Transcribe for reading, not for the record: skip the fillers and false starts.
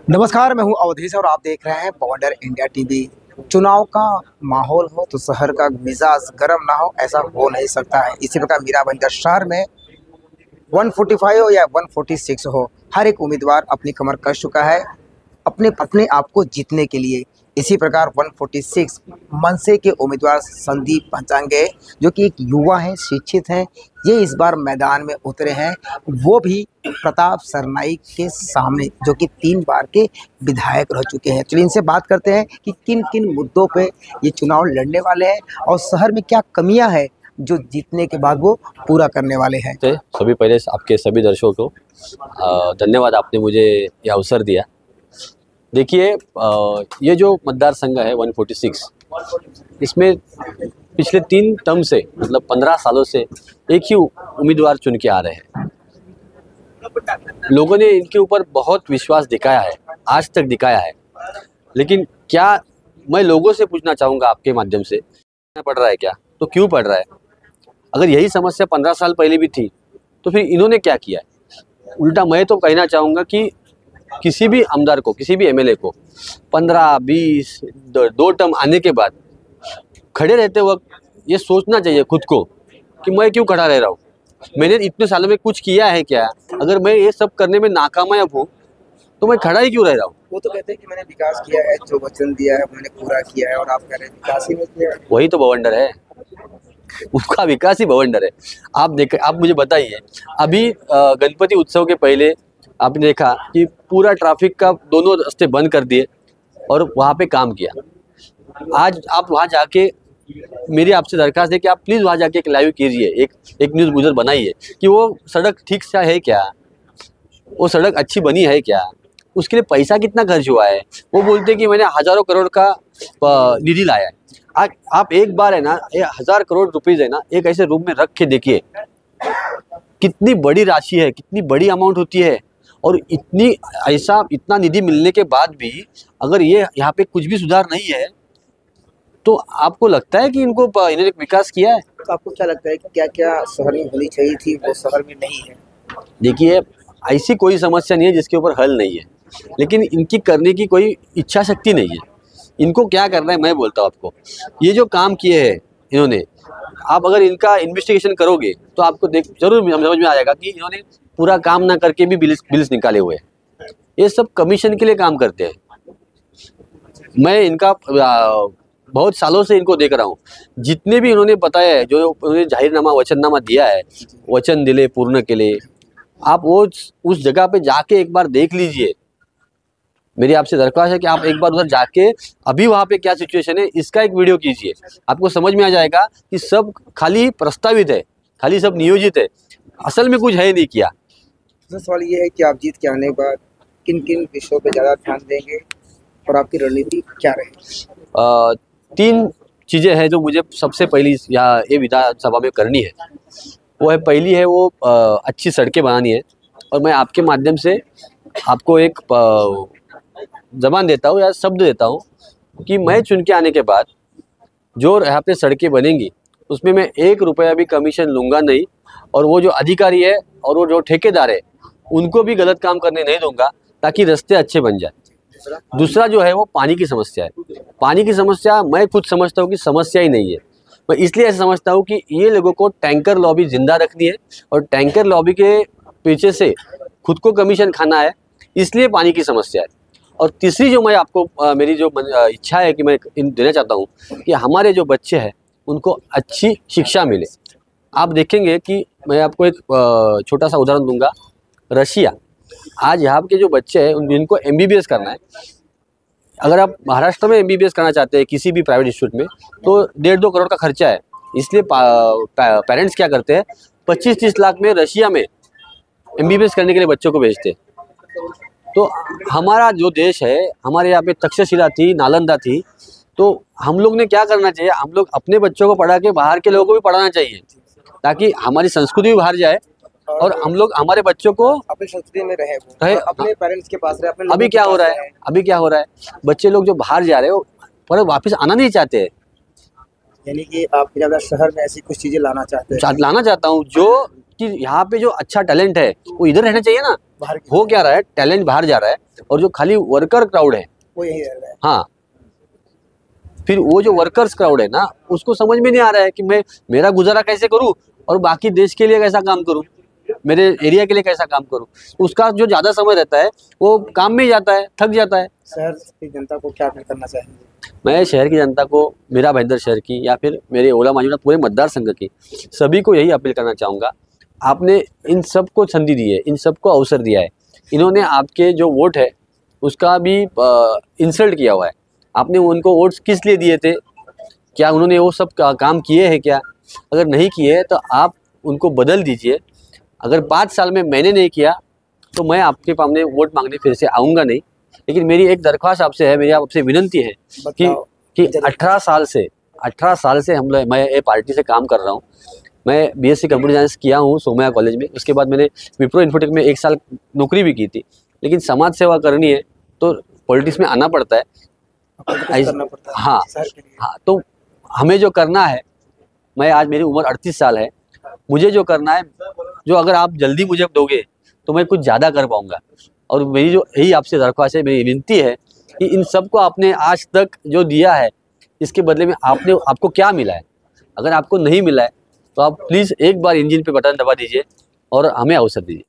नमस्कार, मैं हूं अवधेश और आप देख रहे हैं बवंडर इंडिया टीवी। चुनाव का माहौल हो तो शहर का मिजाज गर्म ना हो, ऐसा हो नहीं सकता है। इसी प्रकार मीराबंदर शहर में 145 हो या 146 हो, हर एक उम्मीदवार अपनी कमर कस चुका है अपने अपने आप को जीतने के लिए। इसी प्रकार 146 मनसे के उम्मीदवार संदीप पंचांगे, जो कि एक युवा हैं, शिक्षित हैं, ये इस बार मैदान में उतरे हैं, वो भी प्रताप सरनाईक के सामने, जो कि 3 बार के विधायक रह चुके हैं। चलिए इनसे बात करते हैं कि किन किन मुद्दों पे ये चुनाव लड़ने वाले हैं और शहर में क्या कमियां हैं जो जीतने के बाद वो पूरा करने वाले हैं। सभी पहले आपके सभी दर्शकों को धन्यवाद, आपने मुझे ये अवसर दिया। देखिए, ये जो मतदार संघ है 146, इसमें पिछले 3 टर्म से मतलब 15 सालों से एक ही उम्मीदवार चुन के आ रहे हैं। लोगों ने इनके ऊपर बहुत विश्वास दिखाया है, आज तक दिखाया है। लेकिन क्या मैं लोगों से पूछना चाहूँगा आपके माध्यम से, पड़ रहा है क्या, तो क्यों पड़ रहा है? अगर यही समस्या 15 साल पहले भी थी तो फिर इन्होंने क्या किया है? उल्टा मैं तो कहना चाहूँगा कि किसी भी आमदार को, किसी भी एमएलए को 15, 20, 2 टर्म आने के बाद खड़े रहते वक्त ये सोचना चाहिए खुद को कि मैं क्यों खड़ा रह रहा हूँ, मैंने इतने सालों में कुछ किया है क्या? अगर मैं ये सब करने में नाकामयाब हूँ तो मैं खड़ा ही क्यों रह रहा हूँ? वो तो कहते हैं कि मैंने विकास किया है, जो वचन दिया है मैंने पूरा किया है, और आप कह रहे हैं विकास ही नहीं किया है। वही तो बवंडर है, उनका विकास ही बवंडर है। आप मुझे बताइए, अभी गणपति उत्सव के पहले आपने देखा कि पूरा ट्रैफिक का दोनों रास्ते बंद कर दिए और वहाँ पे काम किया। आज आप वहाँ जाके, मेरी आपसे दरख्वास्त है कि आप प्लीज़ वहाँ जाके एक लाइव कीजिए, एक न्यूज़ गुजर बनाइए कि वो सड़क ठीक से है क्या, वो सड़क अच्छी बनी है क्या, उसके लिए पैसा कितना खर्च हुआ है। वो बोलते हैं कि मैंने हज़ारों करोड़ का निधि लाया है। आप एक बार है ना 1000 करोड़ रुपीज़ है ना एक ऐसे रूम में रख के देखिए, कितनी बड़ी राशि है, कितनी बड़ी अमाउंट होती है। और इतना निधि मिलने के बाद भी अगर ये यहाँ पे कुछ भी सुधार नहीं है तो आपको लगता है कि इन्होंने विकास किया है? तो आपको क्या लगता है कि क्या क्या शहर में होनी चाहिए थी वो शहर में नहीं है? देखिए, ऐसी कोई समस्या नहीं है जिसके ऊपर हल नहीं है, लेकिन इनकी करने की कोई इच्छा शक्ति नहीं है। इनको क्या करना है मैं बोलता हूँ आपको। ये जो काम किए हैं इन्होंने, आप अगर इनका इन्वेस्टिगेशन करोगे तो आपको जरूर समझ में आएगा कि इन्होंने पूरा काम ना करके भी बिल्स निकाले हुए हैं। ये सब कमीशन के लिए काम करते हैं। मैं इनका बहुत सालों से इनको देख रहा हूँ। जितने भी इन्होंने बताया है, जो उन्होंने जाहिरनामा वचननामा दिया है, वचन दिले पूर्ण के लिए, आप वो उस जगह पे जाके एक बार देख लीजिए। मेरी आपसे दरख्वास्त है कि आप एक बार उधर जाके अभी वहाँ पे क्या सिचुएशन है इसका एक वीडियो कीजिए। आपको समझ में आ जाएगा कि सब खाली प्रस्तावित है, खाली सब नियोजित है, असल में कुछ है नहीं किया। दूसरा सवाल ये है कि आप जीत के आने के बाद किन किन विषयों पे ज़्यादा ध्यान देंगे और आपकी रणनीति क्या रहेगी? 3 चीज़ें हैं जो मुझे सबसे पहली ये विधानसभा में करनी है। वो है, पहली है वो अच्छी सड़कें बनानी है। और मैं आपके माध्यम से आपको एक ज़बान देता हूँ या शब्द देता हूँ कि मैं चुन के आने के बाद जो यहाँ पे सड़कें बनेंगी उसमें मैं 1 रुपया भी कमीशन लूँगा नहीं। और वो जो अधिकारी है और वो जो ठेकेदार है उनको भी गलत काम करने नहीं दूंगा, ताकि रास्ते अच्छे बन जाए। दूसरा जो है वो पानी की समस्या है। पानी की समस्या मैं खुद समझता हूँ कि समस्या ही नहीं है। मैं इसलिए ऐसा समझता हूँ कि ये लोगों को टैंकर लॉबी जिंदा रखनी है और टैंकर लॉबी के पीछे से खुद को कमीशन खाना है, इसलिए पानी की समस्या है। और तीसरी जो मैं आपको मेरी जो इच्छा है कि मैं देना चाहता हूँ कि हमारे जो बच्चे हैं उनको अच्छी शिक्षा मिले। आप देखेंगे कि मैं आपको एक छोटा सा उदाहरण दूंगा। रशिया, आज यहाँ के जो बच्चे हैं जिनको एमबीबीएस करना है, अगर आप महाराष्ट्र में एमबीबीएस करना चाहते हैं किसी भी प्राइवेट इंस्टीट्यूट में तो 1.5-2 करोड़ का खर्चा है। इसलिए पेरेंट्स क्या करते हैं, 25-30 लाख में रशिया में एमबीबीएस करने के लिए बच्चों को भेजते हैं। तो हमारा जो देश है, हमारे यहाँ पे तक्षशिला थी, नालंदा थी, तो हम लोग ने क्या करना चाहिए, हम लोग अपने बच्चों को पढ़ा के बाहर के लोगों को भी पढ़ाना चाहिए, ताकि हमारी संस्कृति भी बाहर जाए और हम लोग हमारे बच्चों को अपनी संस्कृति में रहे अपने पेरेंट्स के पास रहे। अपने अभी क्या हो रहा है, बच्चे लोग जो बाहर जा रहे हो पर वापस आना नहीं चाहते हैं। यानी कि आप ज़्यादा शहर में ऐसी कुछ चीज़ें लाना चाहते हैं? लाना चाहता हूँ जो कि यहाँ पे जो अच्छा टैलेंट है वो इधर रहना चाहिए ना। बाहर की हो क्या रहा है, टैलेंट बाहर जा रहा है और जो खाली वर्कर क्राउड है, वो यही रह रहा है। हाँ, फिर वो जो वर्कर्स क्राउड है ना, उसको समझ में नहीं आ रहा है कि मैं मेरा गुजारा कैसे करूं और बाकी देश के लिए कैसा काम करूं, मेरे एरिया के लिए कैसा काम करूं। उसका जो ज़्यादा समय रहता है वो काम में ही जाता है, थक जाता है। शहर की जनता को क्या अपील करना चाहेंगे? मैं शहर की जनता को, मीरा भाईंदर शहर की या फिर मेरे ओला मांझी पूरे मतदार संघ की सभी को यही अपील करना चाहूँगा, आपने इन सब को संधि दी है, इन सबको अवसर दिया है। इन्होंने आपके जो वोट है उसका भी इंसल्ट किया हुआ है। आपने उनको वोट्स किस लिए दिए थे? क्या उन्होंने वो सब काम किए हैं क्या? अगर नहीं किए तो आप उनको बदल दीजिए। अगर 5 साल में मैंने नहीं किया तो मैं आपके सामने वोट मांगने फिर से आऊँगा नहीं। लेकिन मेरी एक दरख्वास्त आपसे है, मेरी आपसे विनंती है कि 18 साल से मैं ये पार्टी से काम कर रहा हूँ। मैं बीएससी कंप्यूटर साइंस किया हूँ सोमया कॉलेज में, उसके बाद मैंने विप्रो इन्फोटेक में 1 साल नौकरी भी की थी। लेकिन समाज सेवा करनी है तो पॉलिटिक्स में आना पड़ता है, करना पड़ता है हाँ शहर के लिए। हाँ। तो हमें जो करना है, मैं आज मेरी उम्र 38 साल है, मुझे जो करना है, जो अगर आप जल्दी मुझे दोगे तो मैं कुछ ज़्यादा कर पाऊँगा। और मेरी जो यही आपसे दरख्वास्त है, मेरी विनती है कि इन सबको आपने आज तक जो दिया है इसके बदले में आपको क्या मिला है? अगर आपको नहीं मिला है तो आप प्लीज़ एक बार इंजन पे बटन दबा दीजिए और हमें अवसर दीजिए।